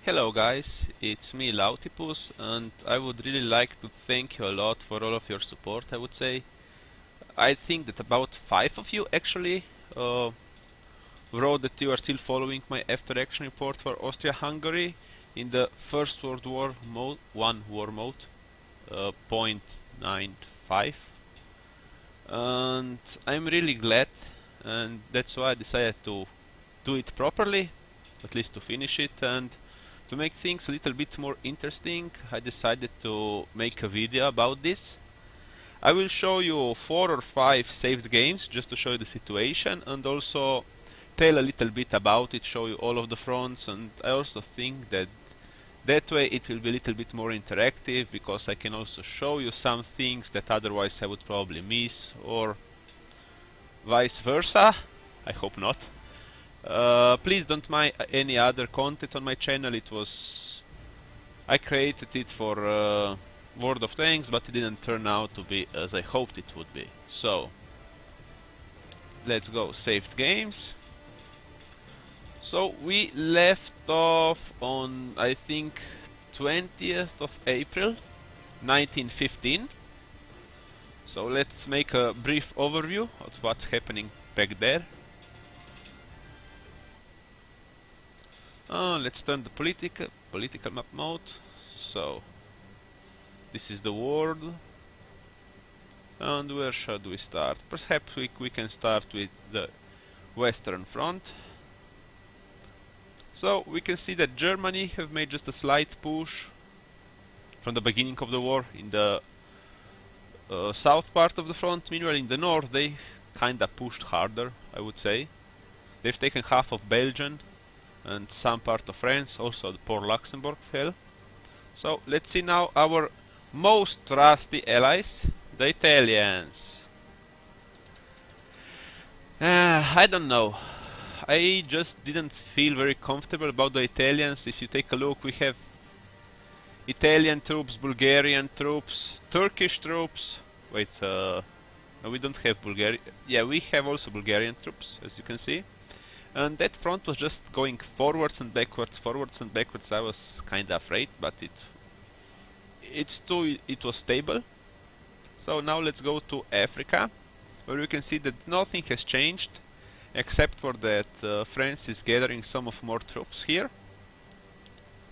Hello guys, it's me Lautipus, and I would really like to thank you a lot for all of your support. I would say I think that about 5 of you actually wrote that you are still following my after action report for Austria Hungary in the First World War mode, one war mode, 0.95, and I'm really glad, and that's why I decided to do it properly, at least to finish it. And to make things a little bit more interesting, I decided to make a video about this. I will show you 4 or 5 saved games just to show you the situation, and also tell a little bit about it, show you all of the fronts. And I also think that that way it will be a little bit more interactive, because I can also show you some things that otherwise I would probably miss, or vice versa. I hope not. Please don't mind any other content on my channel. I created it for World of Tanks, but it didn't turn out to be as I hoped it would be. So let's go saved games. So we left off on, I think, 20th of April 1915. So let's make a brief overview of what's happening back there. Let's turn the political map mode. So this is the world, and where should we start? Perhaps we can start with the Western Front. So we can see that Germany have made just a slight push from the beginning of the war in the south part of the front. Meanwhile, in the north they kinda pushed harder, I would say. They've taken half of Belgium and some part of France, also the poor Luxembourg fell. So let's see now our most trusty allies, the Italians. I don't know. I just didn't feel very comfortable about the Italians. If you take a look, we have Italian troops, Bulgarian troops, Turkish troops. Wait, no, we don't have Bulgaria. Yeah, we have also Bulgarian troops, as you can see. And that front was just going forwards and backwards, forwards and backwards. I was kinda afraid, but it was stable. So now let's go to Africa, where we can see that nothing has changed, except for that France is gathering some of more troops here.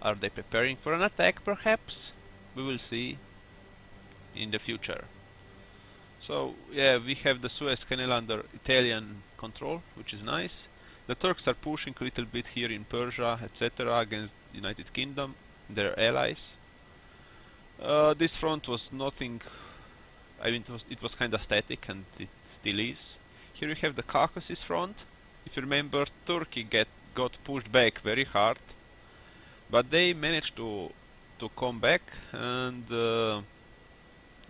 Are they preparing for an attack, perhaps? We will see in the future. So yeah, we have the Suez Canal under Italian control, which is nice. The Turks are pushing a little bit here in Persia, etc., against the United Kingdom, their allies. This front was nothing. I mean, it was kind of static, and it still is. Here we have the Caucasus front. If you remember, Turkey got pushed back very hard, but they managed to come back, and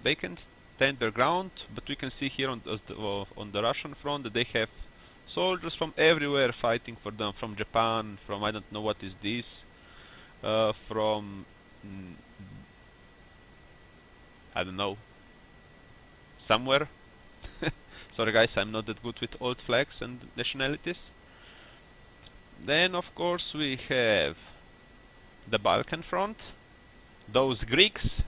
they can stand their ground. But we can see here on the Russian front that they have soldiers from everywhere fighting for them, from Japan, from I don't know what is this, from I don't know, somewhere. Sorry guys, I'm not that good with old flags and nationalities. Then of course we have the Balkan front, those Greeks.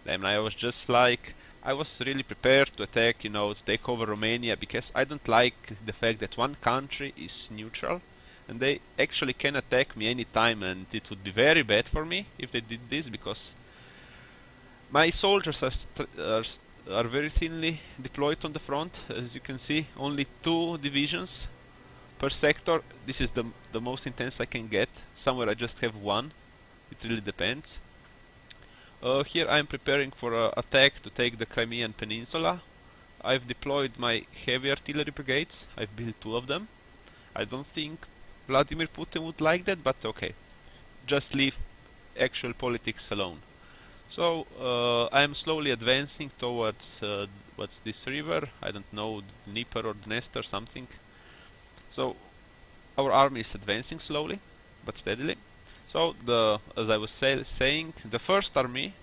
Then I was just like, I was really prepared to attack, to take over Romania, because I don't like the fact that one country is neutral and they actually can attack me anytime, and it would be very bad for me if they did this, because my soldiers are very thinly deployed on the front. As you can see, only 2 divisions per sector. This is the most intense I can get. Somewhere I just have 1. It really depends. Here I am preparing for an attack to take the Crimean Peninsula. I've deployed my heavy artillery brigades. I've built 2 of them. I don't think Vladimir Putin would like that, but okay. Just leave actual politics alone. So I am slowly advancing towards what's this river? I don't know, Dnieper or Dnester, something. So our army is advancing slowly but steadily. So as I was saying, the first army,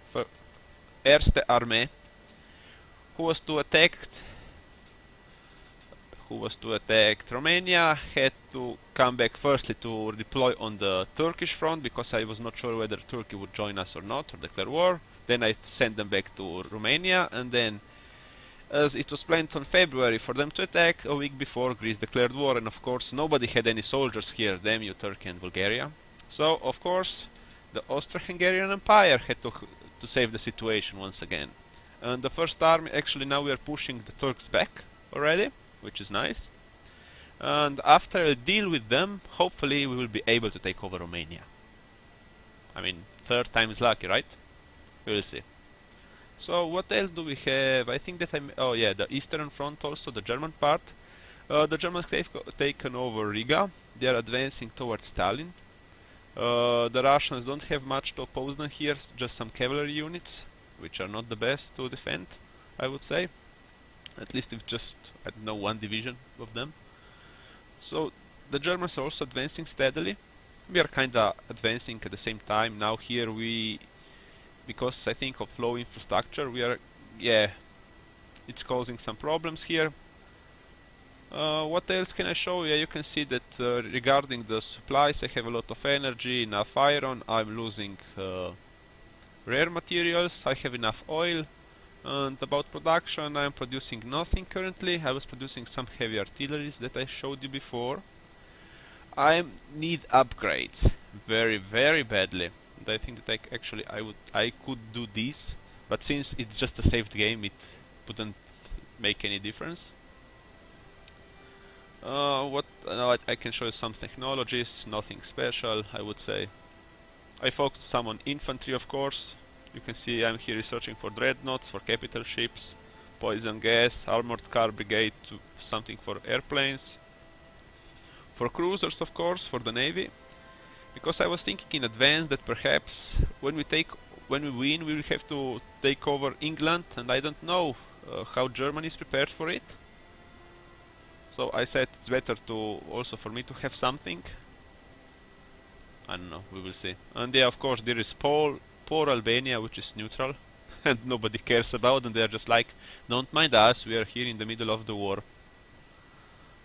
Erste Armee, who was to attack who was to attack Romania, had to come back firstly to deploy on the Turkish front, because I was not sure whether Turkey would join us or not, or declare war. Then I sent them back to Romania, and then, as it was planned on February for them to attack, a week before Greece declared war, and of course nobody had any soldiers here, damn you Turkey and Bulgaria. So of course the Austria Hungarian Empire had to save the situation once again. And the first army, actually now we are pushing the Turks back already, which is nice. And after a deal with them, hopefully we will be able to take over Romania. I mean, third time is lucky, right? We will see. So what else do we have? I think that oh yeah, the Eastern Front also, the German part. The Germans have taken over Riga. They are advancing towards Tallinn. The Russians don't have much to oppose them here, just some cavalry units, which are not the best to defend, I would say. At least if just, I don't know, one division of them. So the Germans are also advancing steadily. We are kinda advancing at the same time. Now here because I think of low infrastructure, it's causing some problems here. What else can I show you? You can see that regarding the supplies, I have a lot of energy, enough iron. I'm losing rare materials. I have enough oil. And about production, I am producing nothing currently. I was producing some heavy artilleries that I showed you before. I need upgrades very, very badly. And I think that I could do this, but since it's just a saved game, it wouldn't make any difference. I can show you some technologies, nothing special, I would say. I focused some on infantry, of course. You can see I'm here researching for dreadnoughts, for capital ships, poison gas, armored car brigade, something for airplanes, for cruisers, of course, for the navy. Because I was thinking in advance that perhaps when we win, we will have to take over England, and I don't know how Germany is prepared for it. So I said it's better for me to have something. I don't know, we will see. And yeah, of course, there is poor Albania, which is neutral, and nobody cares about, and they are just like, don't mind us, we are here in the middle of the war.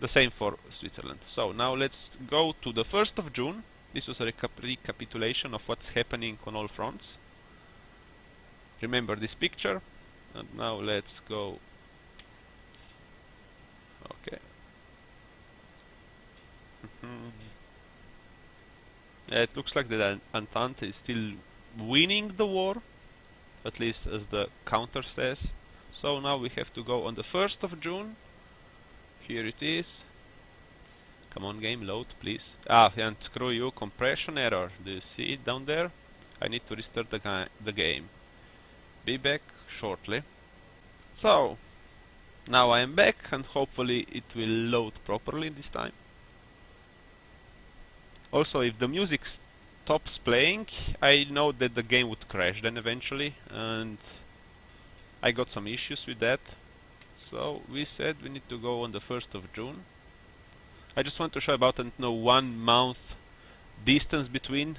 The same for Switzerland. So now let's go to the 1st of June. This was a recapitulation of what's happening on all fronts. Remember this picture. And now let's go. Okay. It looks like the Entente is still winning the war, at least as the counter says. So now we have to go on the 1st of June. Here it is. Come on, game, load, please. And screw you, compression error. Do you see it down there? I need to restart the game. Be back shortly. So, now I am back, and hopefully it will load properly this time. Also, if the music stops playing, I know that the game would crash then eventually, and I got some issues with that. So we said we need to go on the 1st of June. I just want to show about 1 month distance between.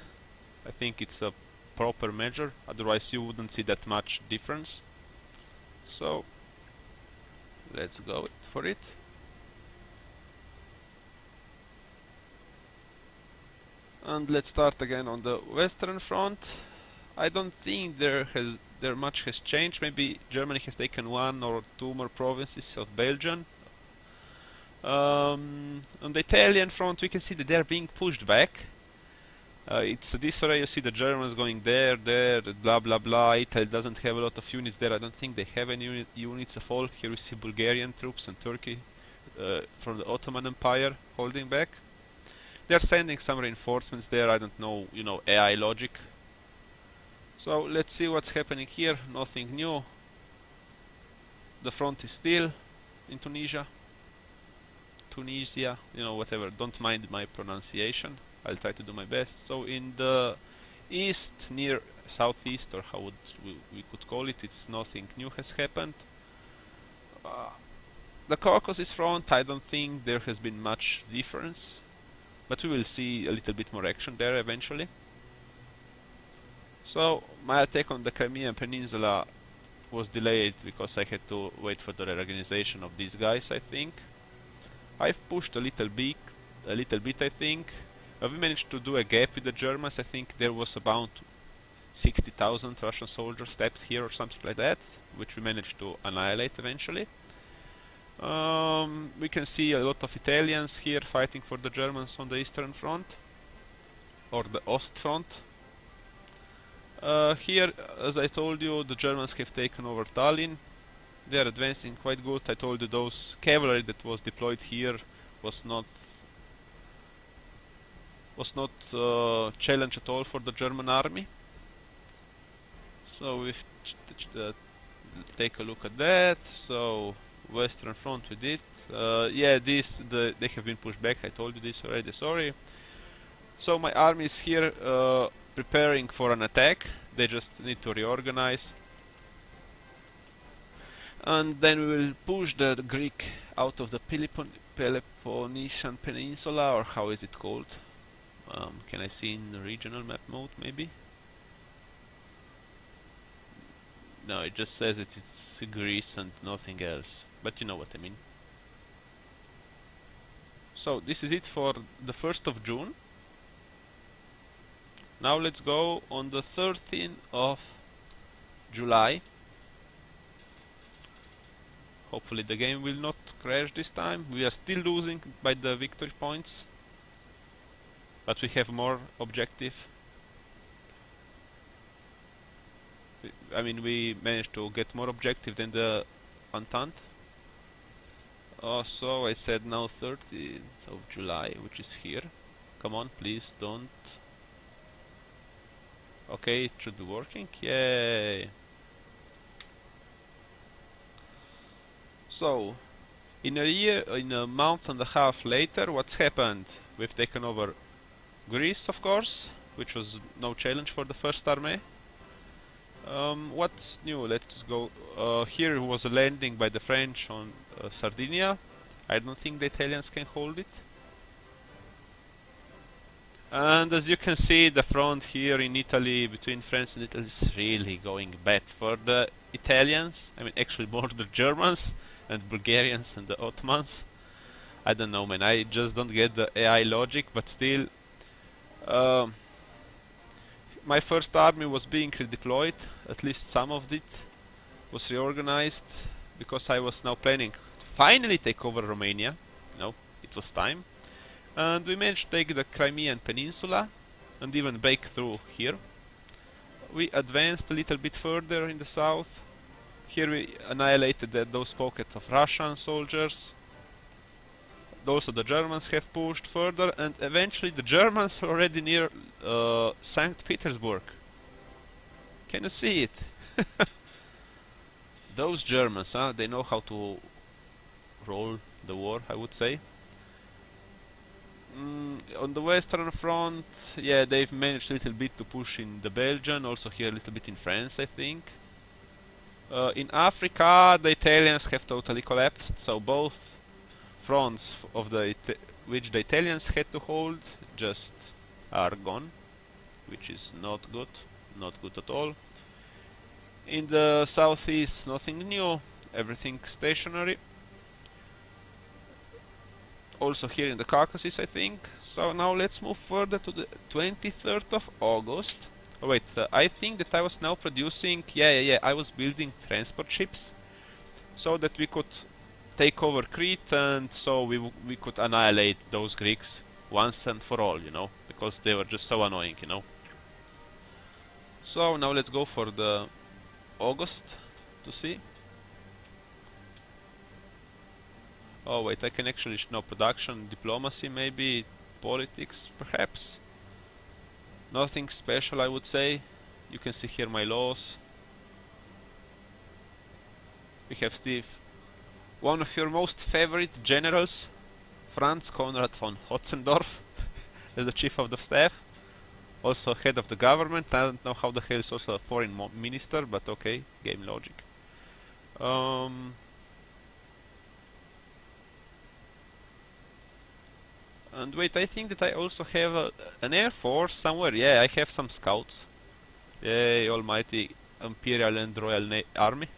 I think it's a proper measure, otherwise you wouldn't see that much difference. So let's go for it. And let's start again on the Western Front. I don't think there much has changed. Maybe Germany has taken 1 or 2 more provinces of Belgium. On the Italian front, we can see that they are being pushed back. It's a disarray. You see the Germans going there, blah blah blah. Italy doesn't have a lot of units there. I don't think they have any units of all. Here we see Bulgarian troops and Turkey from the Ottoman Empire holding back. They are sending some reinforcements there. I don't know, AI logic. So let's see what's happening here. Nothing new. The front is still in Tunisia, whatever. Don't mind my pronunciation. I'll try to do my best. So in the east, near southeast, or how we could call it, it's nothing new has happened. The Caucasus front, I don't think there has been much difference, but we will see a little bit more action there eventually. So my attack on the Crimean Peninsula was delayed because I had to wait for the reorganization of these guys, I think. I've pushed a little bit, I think. We managed to do a gap with the Germans. I think there was about 60,000 Russian soldiers stepped here or something like that, which we managed to annihilate eventually. We can see a lot of Italians here fighting for the Germans on the Eastern Front, or the Ostfront. Here, as I told you, the Germans have taken over Tallinn. They are advancing quite good. I told you those cavalry that was deployed here was not challenge at all for the German army. So we've take a look at that. So Western Front we did. Yeah, they have been pushed back. I told you this already. Sorry. So my army is here preparing for an attack. They just need to reorganize. And then we will push the Greek out of the Peloponnesian Peninsula, or how is it called? Can I see in the regional map mode, maybe? No, it just says it's Greece and nothing else. But you know what I mean. So this is it for the 1st of June. Now let's go on the 13th of July. Hopefully the game will not crash this time. We are still losing by the victory points, but we have more objective. I mean, we managed to get more objective than the Entente. So I said now 13th of July, which is here. Come on, please don't. Okay, it should be working. Yay! So, in a month and a half later, what's happened? We've taken over Greece, of course, which was no challenge for the First Army. What's new? Let's go. Here was a landing by the French on Sardinia. I don't think the Italians can hold it. And as you can see, the front here in Italy, between France and Italy, is really going bad for the Italians. I mean, actually more the Germans and Bulgarians and the Ottomans. I don't know, man. I just don't get the AI logic, but still. My first army was being redeployed. At least some of it was reorganized, because I was now planning to finally take over Romania. No, it was time. And we managed to take the Crimean Peninsula and even break through here. We advanced a little bit further in the south. Here we annihilated those pockets of Russian soldiers. Also the Germans have pushed further, and eventually the Germans are already near St. Petersburg. Can you see it? Those Germans, huh? They know how to roll the war, I would say. On the Western Front, yeah, they've managed a little bit to push in the Belgian, also here a little bit in France, I think. In Africa, the Italians have totally collapsed, so both fronts of which the Italians had to hold just are gone, which is not good at all. In the southeast, nothing new, everything stationary. Also here in the Caucasus, I think. So now let's move further to the 23rd of August. Oh wait, I think that I was now producing, yeah, I was building transport ships so that we could take over Crete, and so we could annihilate those Greeks once and for all, you know, because they were just so annoying, you know. So now let's go for the August to see. Oh wait, I can actually know production, diplomacy maybe, politics perhaps. Nothing special, I would say. You can see here my laws. We have Steve, one of your most favorite generals, Franz Konrad von Hotzendorf, as the chief of the staff. Also head of the government. I don't know how the hell is also a foreign minister, but okay, game logic. And wait, I think that I also have an air force somewhere. Yeah, I have some scouts. Yay, almighty Imperial and Royal Army.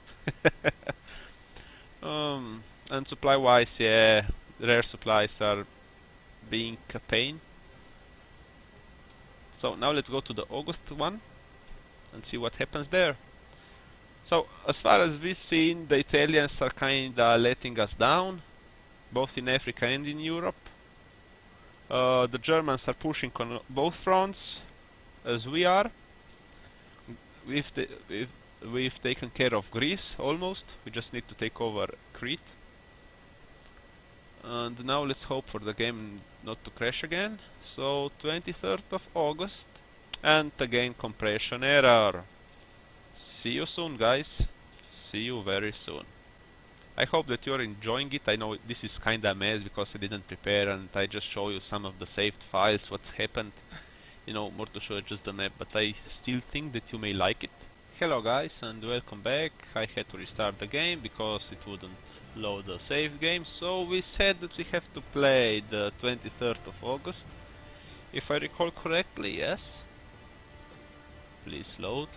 And supply-wise, yeah, rare supplies are being a pain. So now let's go to the August one and see what happens there. So as far as we've seen, the Italians are kinda letting us down, both in Africa and in Europe. The Germans are pushing on both fronts, as we are. We've taken care of Greece almost. We just need to take over Crete. And now let's hope for the game not to crash again. So 23rd of August, and again compression error. See you soon, guys. See you very soon. I hope that you're enjoying it. I know this is kinda a mess because I didn't prepare and I just show you some of the saved files, what's happened. You know, more to show you just the map, but I still think that you may like it. Hello guys and welcome back. I had to restart the game because it wouldn't load the saved game, so we said that we have to play the 23rd of August. If I recall correctly, yes? Please load.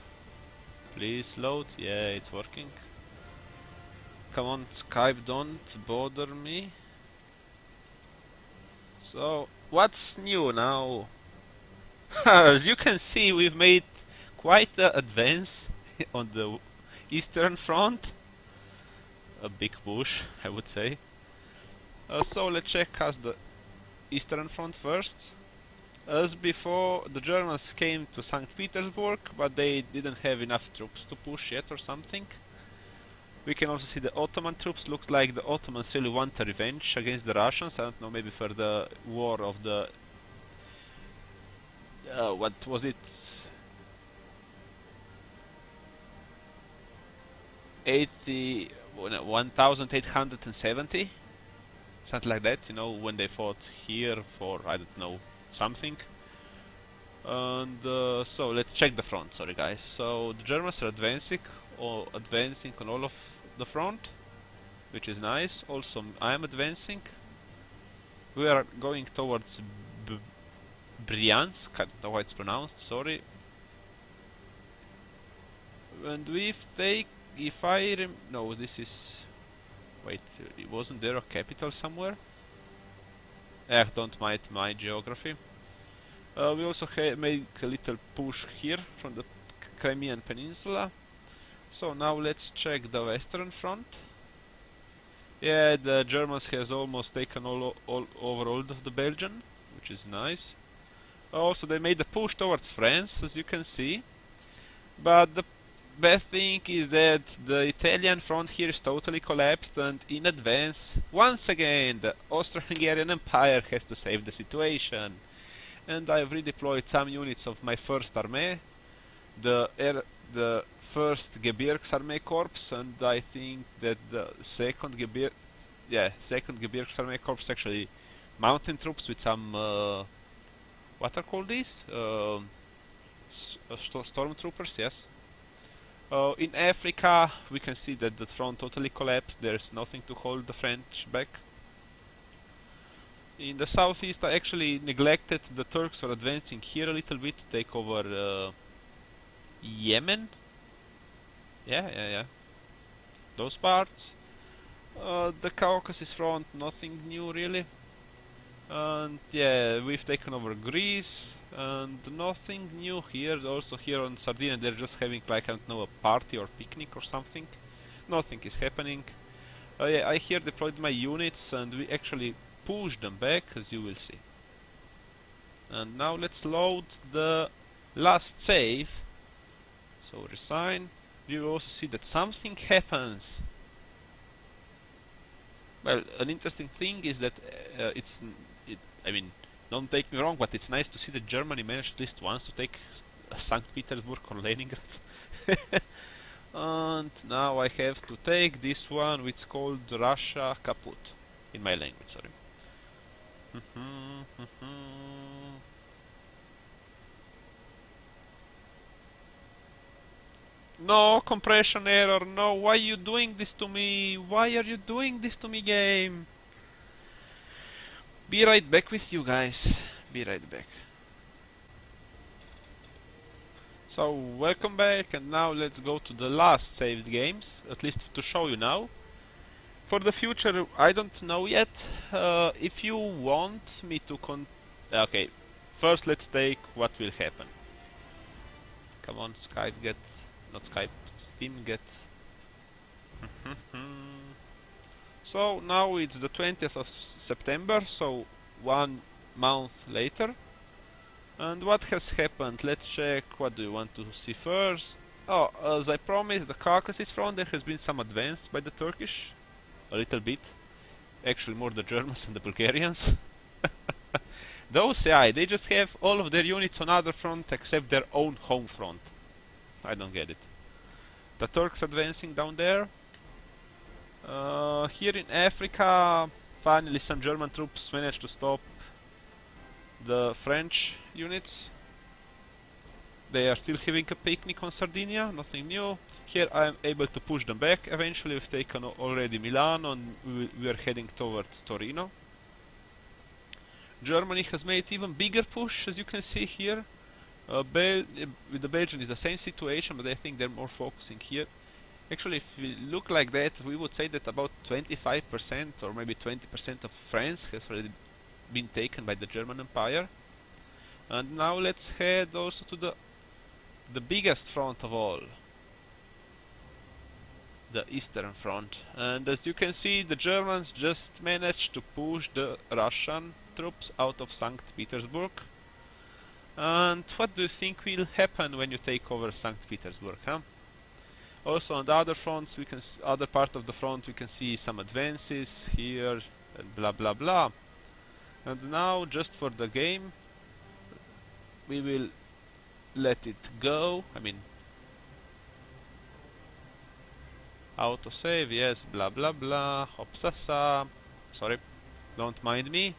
Please load. Yeah, it's working. Come on, Skype, don't bother me. So, what's new now? As you can see, we've made quite an advance on the Eastern Front. A big push, I would say. So let's check as the Eastern Front first. As before, the Germans came to St. Petersburg, but they didn't have enough troops to push yet or something. We can also see the Ottoman troops. Looked like the Ottomans really want a revenge against the Russians. I don't know, maybe for the war of the... what was it? 1870? Something like that, you know, when they fought here for, I don't know, something. And so let's check the front, sorry guys. So the Germans are advancing on all of the front, which is nice. Also I am advancing. We are going towards Bryansk, I don't know how it's pronounced, sorry. And we've taken, if I no, this is, wait, wasn't there a capital somewhere? Don't mind my geography. We also made a little push here from the Crimean Peninsula. So now let's check the Western Front. Yeah, the Germans has almost taken over all of the Belgian, which is nice. Also, they made a push towards France, as you can see. But the bad thing is that the Italian front here is totally collapsed, and in advance, once again, the Austria Hungarian Empire has to save the situation. And I've redeployed some units of my first army, the first Gebirgsarmee Corps, and I think that the second Gebirgsarmee Corps, actually mountain troops with some what are called these? Stormtroopers, yes. In Africa, we can see that the front totally collapsed. There's nothing to hold the French back. In the southeast, I actually neglected the Turks are advancing here a little bit to take over Yemen. Yeah. Those parts. The Caucasus front, nothing new really. And yeah, we've taken over Greece, and nothing new here. Also here on Sardinia, they're just having like, I don't know, a party or picnic or something. Nothing is happening. Yeah, I here deployed my units, and we actually pushed them back, as you will see. And now let's load the last save. So resign. You will also see that something happens. Well, an interesting thing is that I mean, don't take me wrong, but it's nice to see that Germany managed at least once to take St. Petersburg or Leningrad. And now I have to take this one, which is called Russia Kaput, in my language, sorry. No, compression error, no, why are you doing this to me? Why are you doing this to me, game? Be right back with you guys. Be right back. So, welcome back, and now let's go to the last saved games, at least to show you now. For the future, I don't know yet. If you want me to okay, first let's take what will happen. Come on, Skype get... not Skype, Steam get... So now it's the 20th of September, so 1 month later. And what has happened? Let's check. What do you want to see first? Oh, as I promised, the Caucasus front, there has been some advance by the Turkish. A little bit. Actually, more the Germans and the Bulgarians. The OCI, they just have all of their units on other front except their own home front. I don't get it. The Turks advancing down there. Here in Africa, finally some German troops managed to stop the French units. They are still having a picnic on Sardinia, nothing new. Here I am able to push them back. Eventually we've taken already Milan and we are heading towards Torino. Germany has made even bigger push, as you can see here. With the Belgians, it's the same situation, but I think they're more focusing here. Actually, if we look like that, we would say that about 25% or maybe 20% of France has already been taken by the German Empire. And now let's head also to the biggest front of all, the Eastern Front. And as you can see, the Germans just managed to push the Russian troops out of St. Petersburg. And what do you think will happen when you take over St. Petersburg, huh? Also on the other fronts, other part of the front, we can see some advances here and blah blah blah. And now, just for the game, we will let it go. I mean, autosave, yes, blah blah blah, hopsasa. Sorry, don't mind me.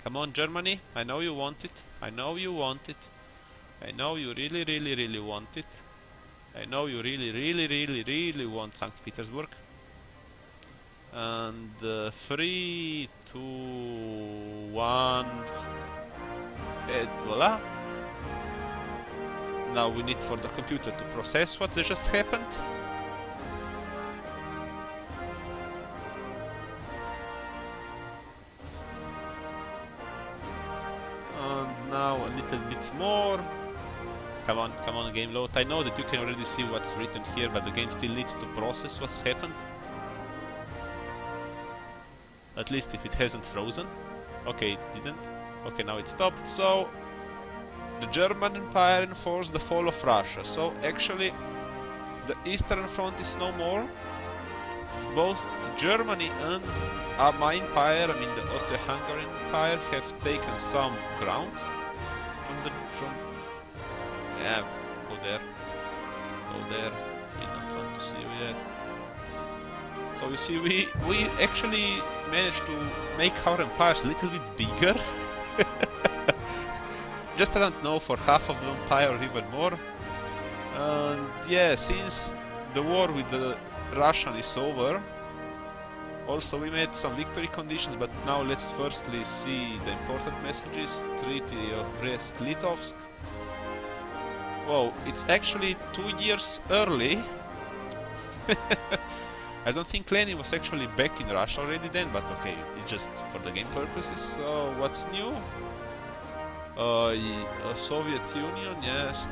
Come on, Germany, I know you want it. I know you want it. I know you really, really, really want it. I know you really, really, really, really want St. Petersburg. And 3, 2, 1, and voila. Now we need for the computer to process what just happened. And now a little bit more. Come on, game load. I know that you can already see what's written here, but the game still needs to process what's happened. At least if it hasn't frozen. Okay, it didn't. Okay, now it stopped. So, the German Empire enforced the fall of Russia. So, actually, the Eastern Front is no more. Both Germany and my empire, I mean the Austria Hungary Empire, have taken some ground from yeah, go there. We don't want to see you yet. So you see, we actually managed to make our empires a little bit bigger. Just I don't know, for half of the empire or even more. And yeah, since the war with the Russian is over, also we made some victory conditions, but now let's firstly see the important messages. Treaty of Brest-Litovsk. Whoa, it's actually 2 years early. I don't think Lenin was actually back in Russia already then, but okay, it's just for the game purposes. So, what's new? Soviet Union, yes.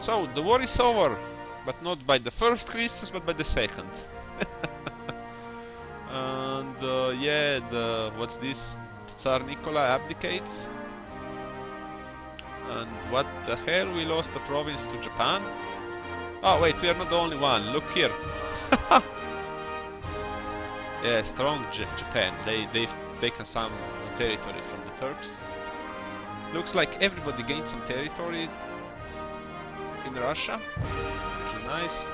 So, the war is over, but not by the first Christmas, but by the second. And yeah, what's this? Tsar Nikolai abdicates. And what the hell, we lost the province to Japan? Oh wait, we are not the only one, look here. Yeah, strong Japan, they've taken some territory from the Turks. Looks like everybody gained some territory in Russia, which is nice.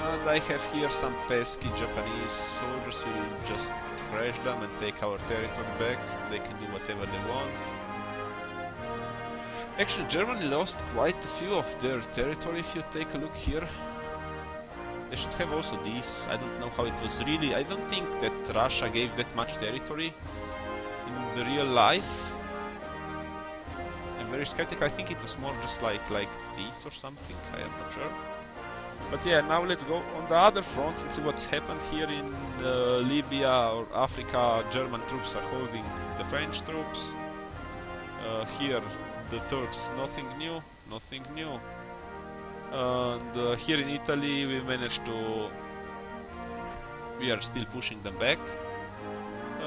And I have here some pesky Japanese soldiers who will just crash them and take our territory back. They can do whatever they want. Actually, Germany lost quite a few of their territory if you take a look here. They should have also these. I don't know how it was really. I don't think that Russia gave that much territory in the real life. I'm very skeptical. I think it was more just like these or something. I am not sure. But yeah, now let's go on the other front and see what's happened here in Libya or Africa. German troops are holding the French troops. Here the Turks, nothing new, nothing new. And here in Italy we managed to... we are still pushing them back.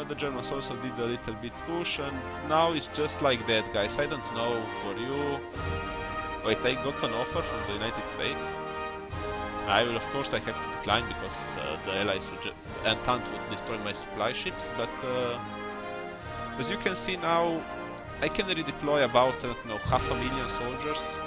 The Germans also did a little bit push, and now it's just like that, guys. I don't know for you. Wait, I got an offer from the United States. I will, of course, I have to decline because the Allies would the Entente would destroy my supply ships. But as you can see now, I can redeploy about, I don't know, 500,000 soldiers.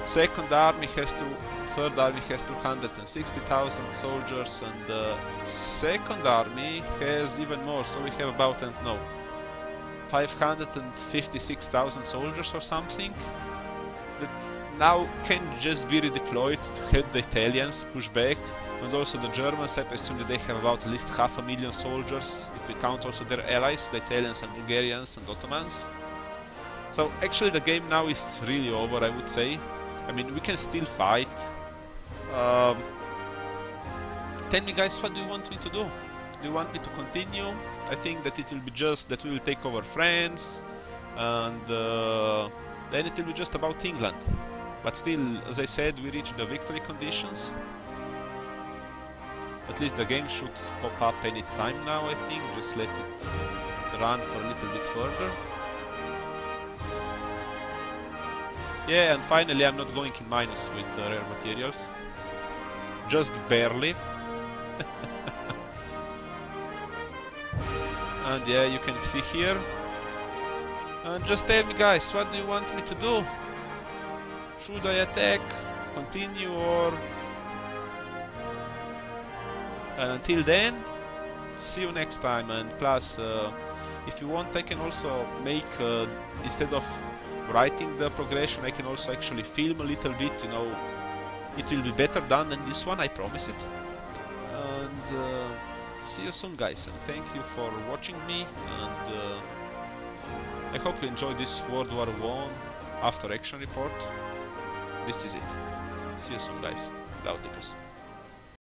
Second army has to, third army has 260,000 soldiers, and the second army has even more. So we have about, I don't know, 556,000 soldiers or something that now can just be redeployed to help the Italians push back. And also the Germans, I assume that they have about at least 500,000 soldiers, if we count also their allies, the Italians and Bulgarians and Ottomans. So actually the game now is really over, I would say. I mean, we can still fight. Tell me, guys, what do you want me to do? Do you want me to continue? I think that it will be just that we will take over France, and then it will be just about England. But still, as I said, we reached the victory conditions. At least the game should pop up any time now, I think. Just let it run for a little bit further. Yeah, and finally I'm not going in minus with rare materials. Just barely. And yeah, you can see here. And just tell me, guys, what do you want me to do? Should I attack, continue, or... And until then, see you next time. And plus, if you want, I can also make, instead of writing the progression, I can also actually film a little bit, you know. It will be better done than this one, I promise it. And see you soon, guys, and thank you for watching me, and I hope you enjoyed this World War I after action report. This is it. See you soon, guys. Lautibus.